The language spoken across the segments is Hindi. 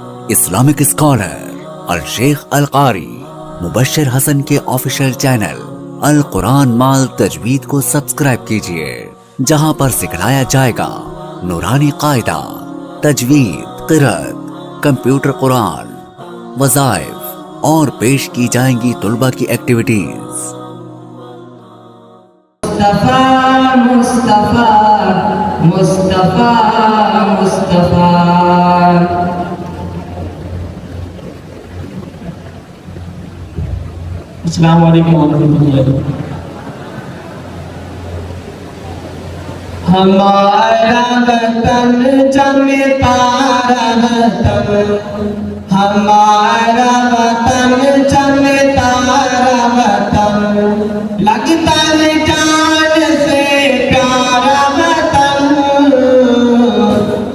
इस्लामिक स्कॉलर अल शेख अल कारी मुबश्शिर हसन के ऑफिशियल चैनल अल कुरान माल तजवीद को सब्सक्राइब कीजिए, जहां पर सिखाया जाएगा नूरानी कायदा, तजवीद, क़िराअत, कंप्यूटर कुरान, वज़ाइफ और पेश की जाएंगी तुलबा की एक्टिविटीज। मुस्तफा मुस्तफा मुस्तफा मुस्तफा। अस्सलाम वालेकुम रहमतुल्लाह। हमारा वतन जमता रहता, हमारा वतन जमता रहता, लगता है जान से प्यारा वतन।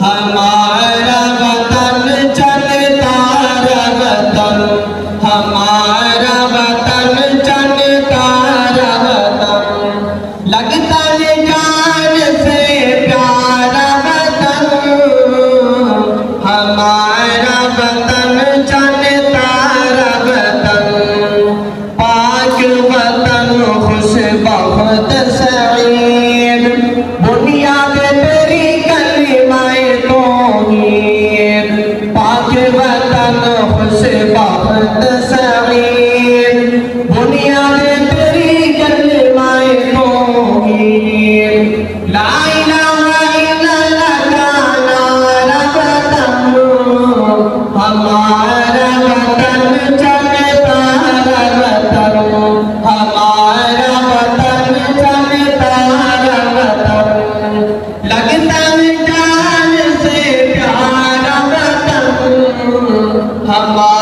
हमारा वतन जमता रहता, हमारा वतन जमता रहता, लगता है जान से प्यारा वतन। हमारा वतन जमता रहता, पाक वतन खुश बहुत सईद, बुनियाद तेरी कलिमाए तौहीद। पाक वतन खुश बहुत सईद, बुनियाद तेरी कलिमाए तौहीद। ला इलाहा इल्लल्लाह का नारा वतन, हमारा वतन जमता रहता, हमारा वतन जमता रहता, लगता है जान से प्यारा वतन। हमारा